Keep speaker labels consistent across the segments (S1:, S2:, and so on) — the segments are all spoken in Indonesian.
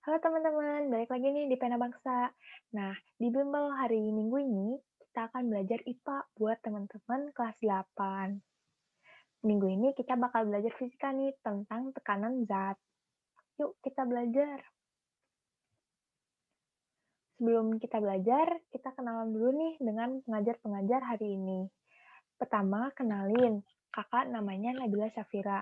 S1: Halo teman-teman, balik lagi nih di Pena Bangsa. Nah, di bimbel hari Minggu ini, kita akan belajar IPA buat teman-teman kelas 8. Minggu ini kita bakal belajar fisika nih tentang tekanan zat. Yuk kita belajar. Sebelum kita belajar, kita kenalan dulu nih dengan pengajar-pengajar hari ini. Pertama, kenalin. Kakak namanya Nabila Syafira.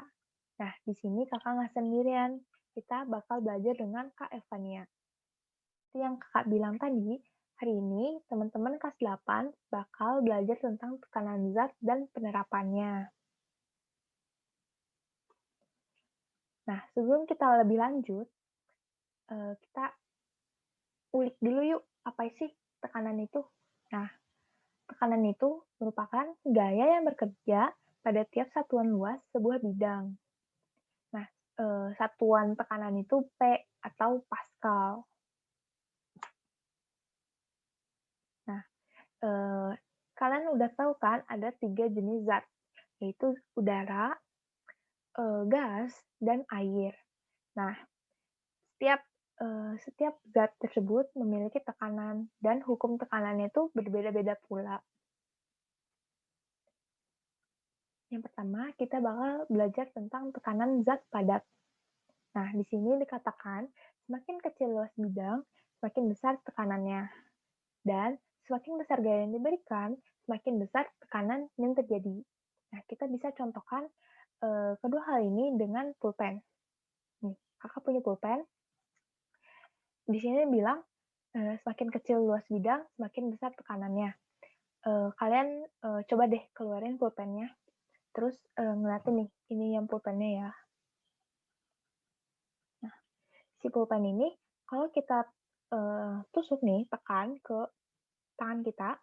S1: Nah, di sini kakak nggak sendirian. Kita bakal belajar dengan Kak Evania. Seperti yang kakak bilang tadi, hari ini teman-teman kelas 8 bakal belajar tentang tekanan zat dan penerapannya. Nah, sebelum kita lebih lanjut, kita ulik dulu yuk, apa sih tekanan itu? Nah, tekanan itu merupakan gaya yang bekerja pada tiap satuan luas sebuah bidang. Nah, satuan tekanan itu P atau Pascal. Nah, kalian udah tahu kan ada 3 jenis zat, yaitu udara, gas, dan air. Nah, setiap zat tersebut memiliki tekanan, dan hukum tekanannya itu berbeda-beda pula. Yang pertama, kita bakal belajar tentang tekanan zat padat. Nah, di sini dikatakan, semakin kecil luas bidang, semakin besar tekanannya. Dan semakin besar gaya yang diberikan, semakin besar tekanan yang terjadi. Nah, kita bisa contohkan kedua hal ini dengan pulpen. Nih, kakak punya pulpen. Di sini bilang, semakin kecil luas bidang, semakin besar tekanannya. Kalian coba deh keluarin pulpennya, terus ngeliatin nih, ini yang pulpennya ya. Nah, si pulpen ini, kalau kita tusuk nih, tekan ke tangan kita,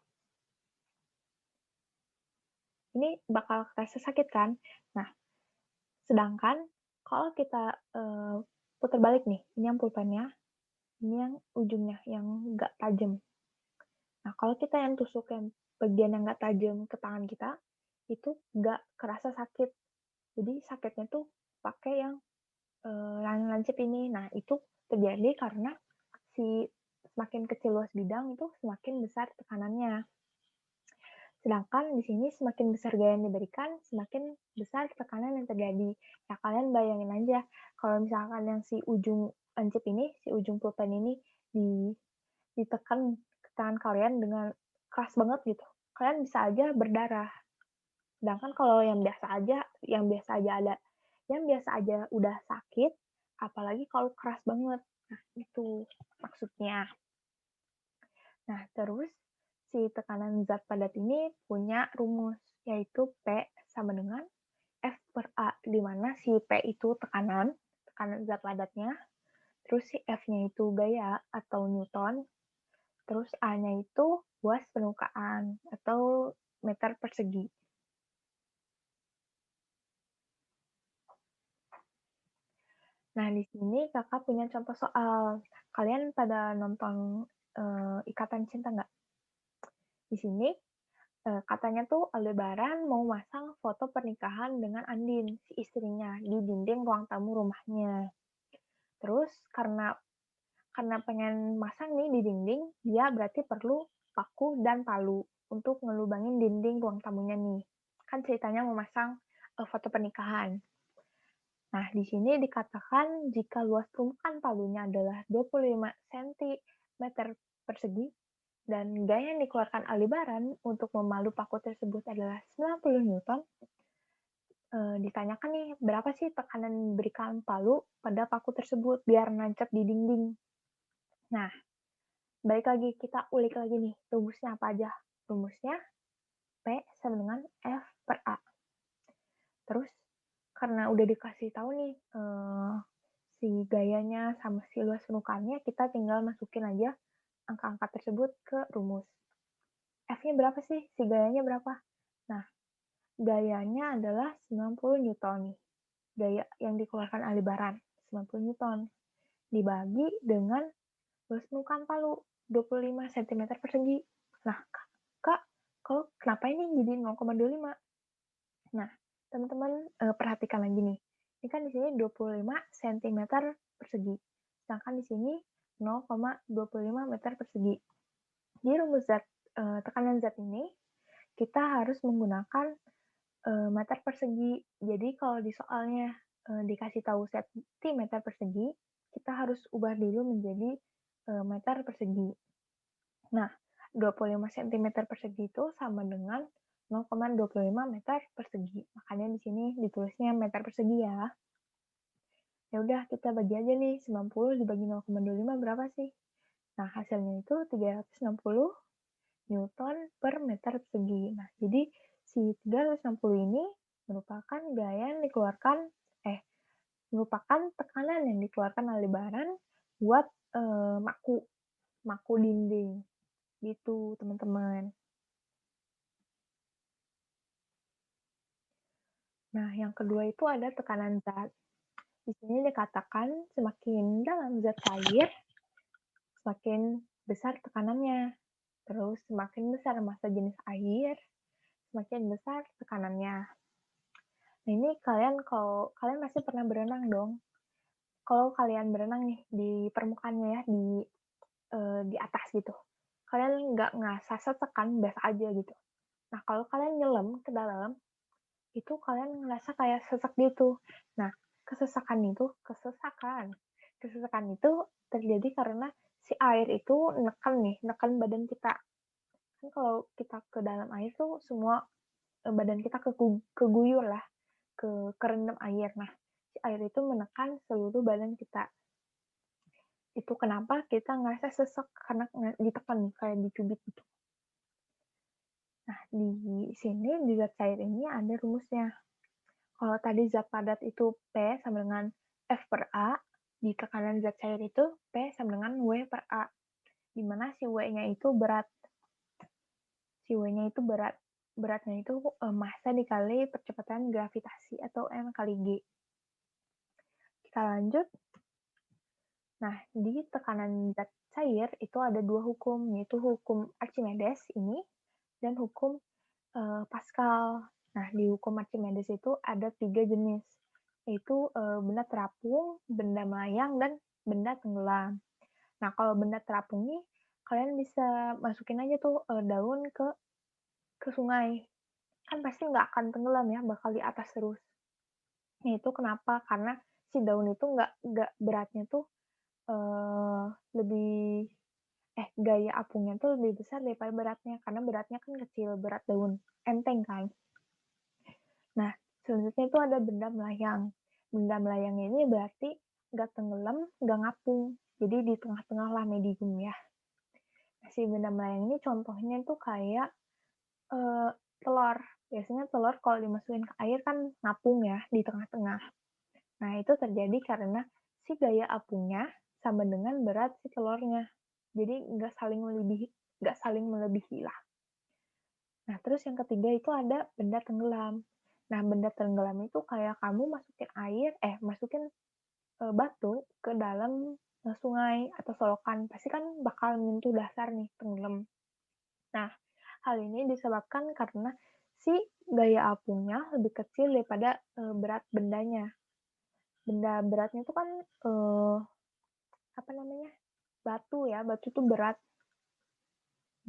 S1: ini bakal terasa sakit kan? Nah, sedangkan kalau kita putar balik nih, ini yang pulpennya, ini yang ujungnya, yang nggak tajam. Nah, kalau kita yang tusuk yang bagian yang nggak tajam ke tangan kita, itu nggak kerasa sakit. Jadi sakitnya tuh pakai yang lancip ini. Nah, itu terjadi karena si semakin kecil luas bidang itu semakin besar tekanannya. Sedangkan di sini semakin besar gaya yang diberikan, semakin besar tekanan yang terjadi. Nah, kalian bayangin aja, kalau misalkan yang si ujung lancip ini, si ujung pulpen ini ditekan ke tangan kalian dengan keras banget gitu, kalian bisa aja berdarah. Sedangkan kalau yang biasa aja udah sakit, apalagi kalau keras banget. Nah, itu maksudnya. Nah, terus si tekanan zat padat ini punya rumus, yaitu P sama dengan F per A, di mana si P itu tekanan zat padatnya, terus si F-nya itu gaya atau Newton, terus A-nya itu luas permukaan atau meter persegi. Nah, di sini kakak punya contoh soal. Kalian pada nonton Ikatan Cinta nggak? Di sini katanya tuh Aldebaran mau masang foto pernikahan dengan Andin, si istrinya, di dinding ruang tamu rumahnya. Terus karena pengen masang nih di dinding, dia berarti perlu paku dan palu untuk ngelubangin dinding ruang tamunya nih. Kan ceritanya mau masang foto pernikahan. Nah, di sini dikatakan jika luas permukaan palunya adalah 25 cm persegi dan gaya yang dikeluarkan Aldebaran untuk memalu paku tersebut adalah 90 Newton, ditanyakan nih berapa sih tekanan diberikan palu pada paku tersebut biar nancap di dinding. Nah, balik lagi kita ulik lagi nih rumusnya apa aja. Rumusnya P sama dengan F per A. Terus karena udah dikasih tahu nih si gayanya sama si luas permukaannya, kita tinggal masukin aja angka-angka tersebut ke rumus. F-nya berapa sih? Si gayanya berapa? Nah, gayanya adalah 90 Newton nih. Gaya yang dikeluarkan Aldebaran, 90 Newton. Dibagi dengan luas permukaan palu, 25 cm persegi. Nah, Kak, kenapa ini jadi 0,25? Nah, teman-teman perhatikan lagi nih. Ini kan di sini 25 cm persegi. sedangkan di sini 0,25 meter persegi. Di rumus tekanan zat ini, kita harus menggunakan meter persegi. Jadi kalau di soalnya dikasih tahu sentimeter persegi, kita harus ubah dulu menjadi meter persegi. Nah, 25 cm persegi itu sama dengan 0,25 meter persegi. Makanya di sini ditulisnya meter persegi ya. Ya udah, kita bagi aja nih, 90 dibagi 0,25 berapa sih? Nah, hasilnya itu 360 Newton per meter persegi. Nah, jadi si 360 ini merupakan gaya yang merupakan tekanan yang dikeluarkan Aldebaran buat maku dinding. Gitu, teman-teman. Nah, yang kedua itu ada tekanan zat. Di sini dikatakan semakin dalam zat cair, semakin besar tekanannya. Terus semakin besar massa jenis air, semakin besar tekanannya. Nah, ini kalau kalian pasti pernah berenang dong. Kalau kalian berenang nih di permukaannya ya, di atas gitu. Kalian nggak ngerasa setekan, biasa aja gitu. Nah, kalau kalian nyelam ke dalam, itu kalian ngerasa kayak sesek gitu. Nah, kesesakan itu terjadi karena si air itu neken badan kita. Kan kalau kita ke dalam air tuh semua badan kita keguyur lah, kerendam air. Nah, si air itu menekan seluruh badan kita. Itu kenapa kita ngerasa sesek karena ditekan kayak dicubit gitu. Nah, di sini di zat cair ini ada rumusnya. Kalau tadi zat padat itu P sama dengan F per A, di tekanan zat cair itu P sama dengan W per A, di mana si W-nya itu berat. Si W-nya itu berat. Beratnya itu massa dikali percepatan gravitasi atau M kali G. Kita lanjut. Nah, di tekanan zat cair itu ada dua hukum, yaitu hukum Archimedes ini dan hukum Pascal. Nah, di hukum Archimedes itu ada 3 jenis, yaitu benda terapung, benda melayang, dan benda tenggelam. Nah, kalau benda terapung nih, kalian bisa masukin aja tuh daun ke sungai. Kan pasti nggak akan tenggelam ya, bakal di atas terus. Nah, itu kenapa? Karena si daun itu nggak beratnya tuh lebih gaya apungnya tuh lebih besar daripada beratnya, karena beratnya kan kecil, berat daun enteng kan. Nah, selanjutnya itu ada benda melayang. Benda melayang ini berarti nggak tenggelam, nggak ngapung. Jadi di tengah-tengah lah medium ya. Nah, si benda melayang ini contohnya tuh kayak telur. Biasanya telur kalau dimasukin ke air kan ngapung ya di tengah-tengah. Nah, itu terjadi karena si gaya apungnya sama dengan berat si telurnya. Jadi nggak saling melebihi lah. Nah, terus yang ketiga itu ada benda tenggelam. Nah, benda tenggelam itu kayak kamu masukin batu ke dalam sungai atau solokan. Pasti kan bakal menyentuh dasar nih, tenggelam. Nah, hal ini disebabkan karena si gaya apungnya lebih kecil daripada berat bendanya. Benda beratnya itu kan batu ya, batu itu berat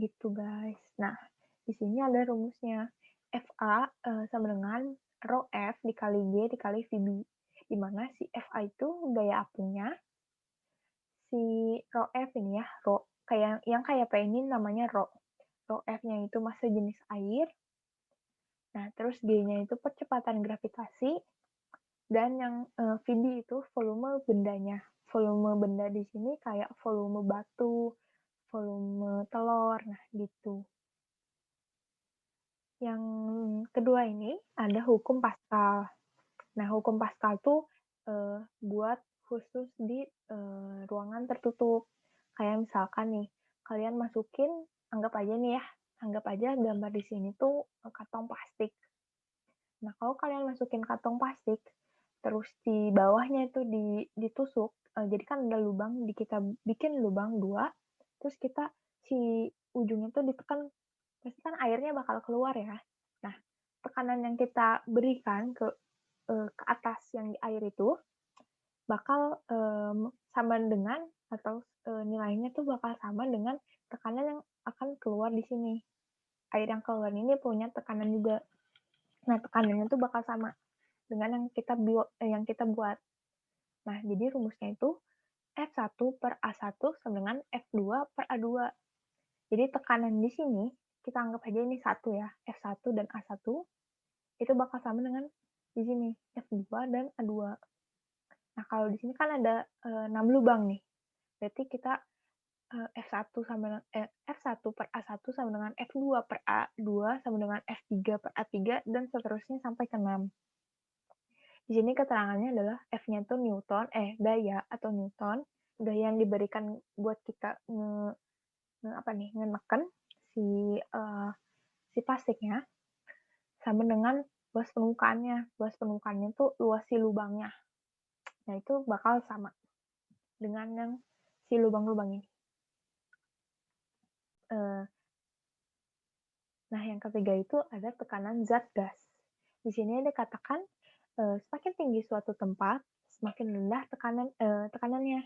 S1: gitu guys. Nah, di sini ada rumusnya. FA sama dengan rho F dikali G dikali VB. Di mana si FA itu gaya apungnya, si rho F ini ya, kayak P ini namanya rho. Rho F-nya itu massa jenis air. Nah, terus G-nya itu percepatan gravitasi. Dan yang VB itu volume bendanya. Volume benda di sini kayak volume batu, volume telur, nah gitu. Yang kedua ini ada hukum Pascal. Nah, hukum Pascal tuh buat khusus di ruangan tertutup. Kayak misalkan nih, kalian anggap aja gambar di sini tuh kantong plastik. Nah, kalau kalian masukin kantong plastik, terus di bawahnya itu ditusuk, jadi kan ada lubang, kita bikin lubang 2, terus kita si ujungnya tuh ditekan, pasti kan airnya bakal keluar ya. Nah, tekanan yang kita berikan ke atas yang di air itu bakal sama dengan atau nilainya tuh bakal sama dengan tekanan yang akan keluar di sini. Air yang keluar ini punya tekanan juga. Nah, tekanannya tuh bakal sama dengan yang kita buat. Nah, jadi rumusnya itu F1 per A1 sama dengan F2 per A2. Jadi tekanan di sini, kita anggap aja ini 1 ya, F1 dan A1, itu bakal sama dengan di sini, F2 dan A2. Nah, kalau di sini kan ada 6 lubang nih, berarti kita F1 per A1 sama dengan F2 per A2 sama dengan F3 per A3 dan seterusnya sampai ke 6. Di sini keterangannya adalah F-nya itu daya atau Newton, daya yang diberikan buat kita ngenekan si plastiknya sama dengan luas permukaannya. Luas permukaannya itu luas si lubangnya. Nah, itu bakal sama dengan yang si lubang-lubang ini. Nah, yang ketiga itu ada tekanan zat gas. Di sini dikatakan semakin tinggi suatu tempat, semakin rendah tekanannya.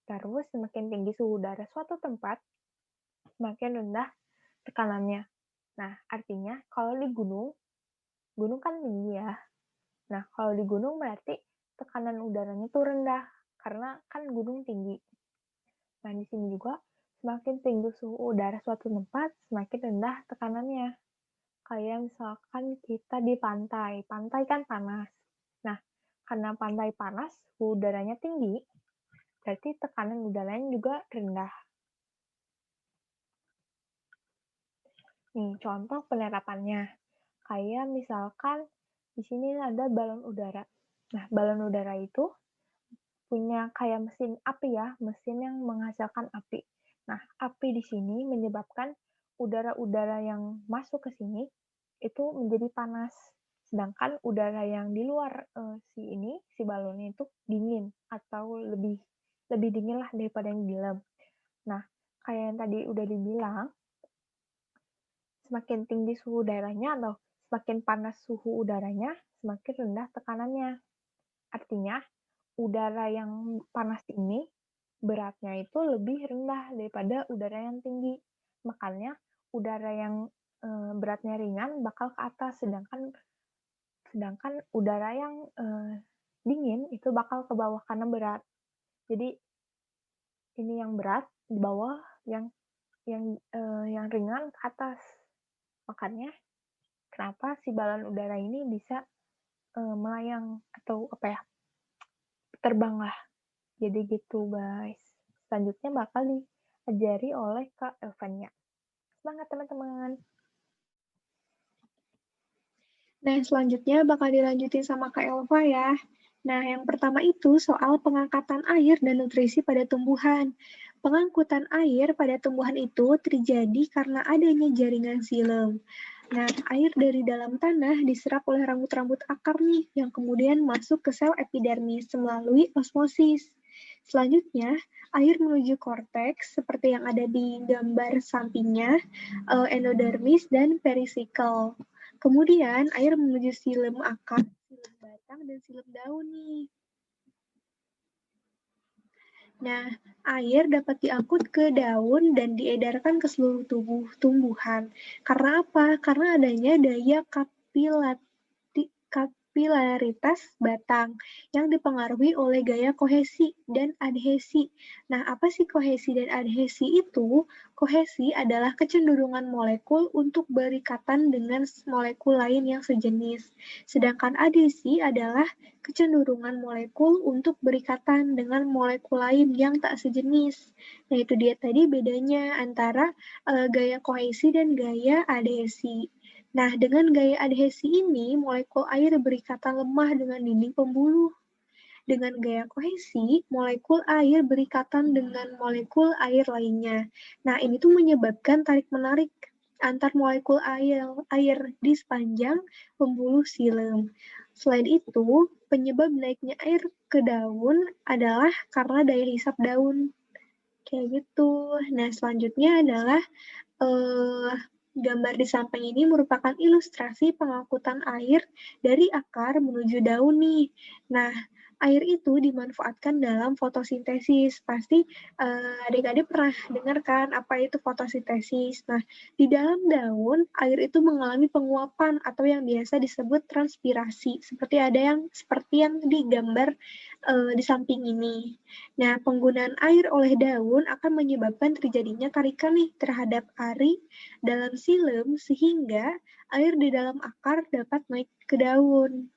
S1: Terus semakin tinggi suhu udara suatu tempat, semakin rendah tekanannya. Nah, artinya kalau di gunung kan tinggi ya. Nah, kalau di gunung berarti tekanan udaranya tuh rendah, karena kan gunung tinggi. Nah, di sini juga semakin tinggi suhu udara suatu tempat, semakin rendah tekanannya. Kayak misalkan kita di pantai kan panas. Nah, karena pantai panas, suhu udaranya tinggi, berarti tekanan udaranya juga rendah. Nih, contoh penerapannya. Kayak misalkan di sini ada balon udara. Nah, balon udara itu punya kayak mesin api ya, mesin yang menghasilkan api. Nah, api di sini menyebabkan udara-udara yang masuk ke sini itu menjadi panas. Sedangkan udara yang di luar si balonnya itu dingin atau lebih dingin lah daripada yang di dalam. Nah, kayak yang tadi udah dibilang, semakin tinggi suhu udaranya atau semakin panas suhu udaranya, semakin rendah tekanannya. Artinya, udara yang panas ini beratnya itu lebih rendah daripada udara yang tinggi. Makanya udara yang beratnya ringan bakal ke atas, sedangkan udara yang dingin itu bakal ke bawah karena berat. Jadi ini yang berat di bawah, yang ringan ke atas. Makanya kenapa si balon udara ini bisa melayang atau terbang lah. Jadi gitu guys. Selanjutnya bakal diajari oleh Kak Elvania. Semangat teman-teman.
S2: Nah, selanjutnya bakal dilanjutin sama Kak Elva ya. Nah, yang pertama itu soal pengangkatan air dan nutrisi pada tumbuhan. Pengangkutan air pada tumbuhan itu terjadi karena adanya jaringan xilem. Nah, air dari dalam tanah diserap oleh rambut-rambut akar nih, yang kemudian masuk ke sel epidermis melalui osmosis. Selanjutnya, air menuju korteks seperti yang ada di gambar sampingnya, endodermis dan perisikkel. Kemudian, air menuju xilem akar, xilem batang, dan xilem daun nih. Nah, air dapat diangkut ke daun dan diedarkan ke seluruh tubuh tumbuhan. Karena apa? Karena adanya daya kapilaritas batang yang dipengaruhi oleh gaya kohesi dan adhesi. Nah, apa sih kohesi dan adhesi itu? Kohesi adalah kecenderungan molekul untuk berikatan dengan molekul lain yang sejenis. Sedangkan adhesi adalah kecenderungan molekul untuk berikatan dengan molekul lain yang tak sejenis. Nah, itu dia tadi bedanya antara gaya kohesi dan gaya adhesi. Nah, dengan gaya adhesi ini, molekul air berikatan lemah dengan dinding pembuluh. Dengan gaya kohesi, molekul air berikatan dengan molekul air lainnya. Nah, ini tuh menyebabkan tarik-menarik antar molekul air di sepanjang pembuluh xilem. Selain itu, penyebab naiknya air ke daun adalah karena daya hisap daun. Kayak gitu. Nah, selanjutnya adalah gambar di samping ini merupakan ilustrasi pengangkutan air dari akar menuju daun nih. Nah, Air itu dimanfaatkan dalam fotosintesis. Pasti adik-adik pernah dengar kan apa itu fotosintesis. Nah, di dalam daun, air itu mengalami penguapan atau yang biasa disebut transpirasi. Seperti yang digambar di samping ini. Nah, penggunaan air oleh daun akan menyebabkan terjadinya tarikan nih terhadap ari dalam silem sehingga air di dalam akar dapat naik ke daun.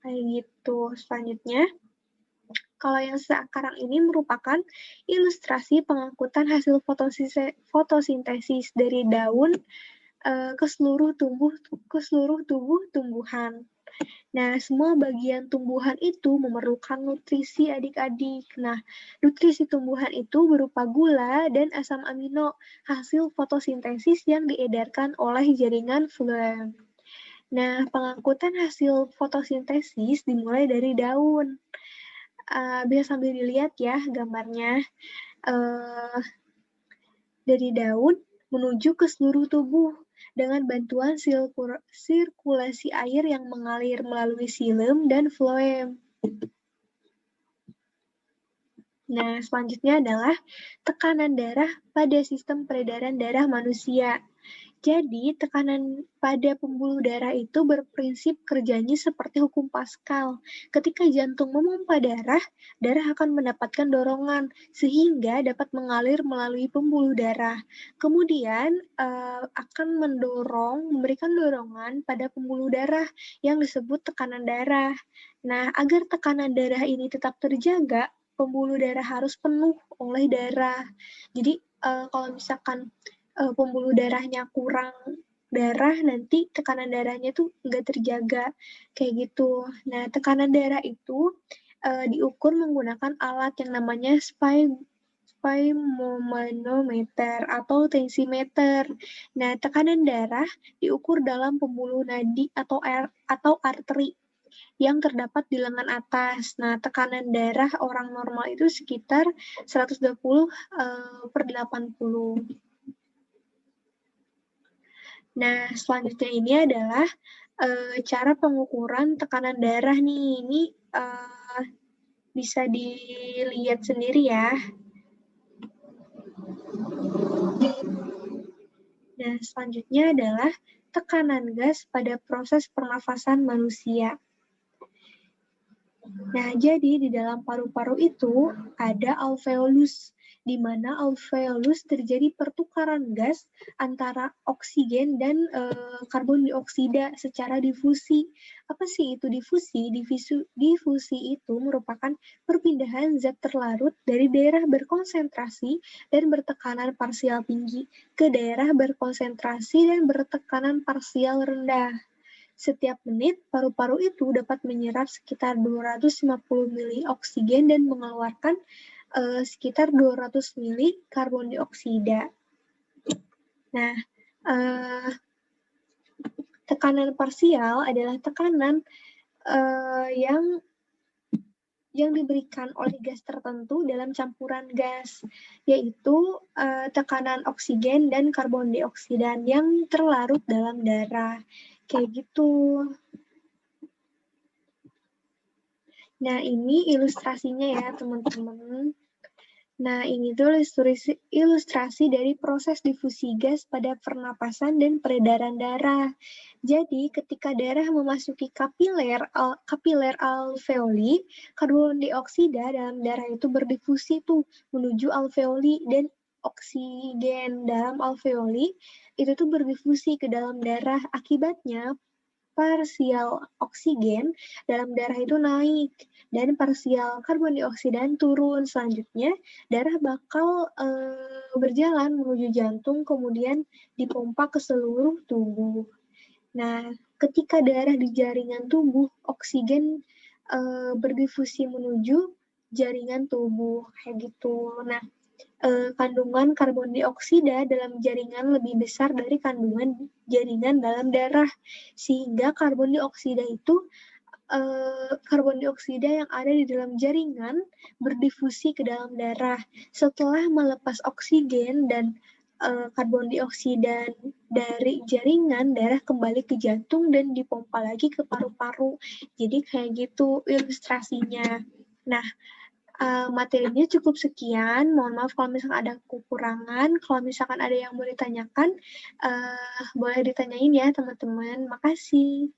S2: Kayak gitu. Selanjutnya, kalau yang sekarang ini merupakan ilustrasi pengangkutan hasil fotosintesis dari daun ke seluruh tubuh tumbuhan. Nah, semua bagian tumbuhan itu memerlukan nutrisi adik-adik. Nah, nutrisi tumbuhan itu berupa gula dan asam amino, hasil fotosintesis yang diedarkan oleh jaringan floem. Nah, pengangkutan hasil fotosintesis dimulai dari daun. Bisa sambil dilihat ya gambarnya. Dari daun menuju ke seluruh tubuh dengan bantuan sirkulasi air yang mengalir melalui silem dan floem. Nah, selanjutnya adalah tekanan darah pada sistem peredaran darah manusia. Jadi, tekanan pada pembuluh darah itu berprinsip kerjanya seperti hukum Pascal. Ketika jantung memompa darah, darah akan mendapatkan dorongan sehingga dapat mengalir melalui pembuluh darah. Kemudian akan memberikan dorongan pada pembuluh darah yang disebut tekanan darah. Nah, agar tekanan darah ini tetap terjaga, pembuluh darah harus penuh oleh darah. Jadi, kalau misalkan pembuluh darahnya kurang darah, nanti tekanan darahnya tuh nggak terjaga, kayak gitu. Nah, tekanan darah itu diukur menggunakan alat yang namanya sphygmomanometer atau tensimeter. Nah, tekanan darah diukur dalam pembuluh nadi atau arteri yang terdapat di lengan atas. Nah, tekanan darah orang normal itu sekitar 120/80. Nah, selanjutnya ini adalah cara pengukuran tekanan darah nih. Ini bisa dilihat sendiri ya. Nah, selanjutnya adalah tekanan gas pada proses pernafasan manusia. Nah, jadi di dalam paru-paru itu ada alveolus, di mana alveolus terjadi pertukaran gas antara oksigen dan karbon dioksida secara difusi. Apa sih itu difusi? Difusi itu merupakan perpindahan zat terlarut dari daerah berkonsentrasi dan bertekanan parsial tinggi ke daerah berkonsentrasi dan bertekanan parsial rendah. Setiap menit, paru-paru itu dapat menyerap sekitar 250 mili oksigen dan mengeluarkan sekitar 200 mili karbon dioksida. Nah, tekanan parsial adalah tekanan yang diberikan oleh gas tertentu dalam campuran gas, yaitu tekanan oksigen dan karbon dioksida yang terlarut dalam darah. Kayak gitu. Nah, ini ilustrasinya ya, teman-teman. Nah, ini tuh ilustrasi dari proses difusi gas pada pernapasan dan peredaran darah. Jadi, ketika darah memasuki kapiler alveoli, karbon dioksida dalam darah itu berdifusi tuh menuju alveoli dan oksigen dalam alveoli itu tuh berdifusi ke dalam darah. Akibatnya, parsial oksigen dalam darah itu naik dan parsial karbon dioksida turun. Selanjutnya, darah bakal berjalan menuju jantung, kemudian dipompa ke seluruh tubuh. Nah, ketika darah di jaringan tubuh, oksigen berdifusi menuju jaringan tubuh, kayak gitu. Nah, kandungan karbon dioksida dalam jaringan lebih besar dari kandungan jaringan dalam darah, sehingga karbon dioksida yang ada di dalam jaringan berdifusi ke dalam darah. Setelah melepas oksigen dan karbon dioksida dari jaringan darah kembali ke jantung dan dipompa lagi ke paru-paru. Jadi kayak gitu ilustrasinya. Nah, materinya cukup sekian. Mohon maaf kalau misalkan ada kekurangan. Kalau misalkan ada yang mau ditanyakan, boleh ditanyain ya teman-teman. Makasih.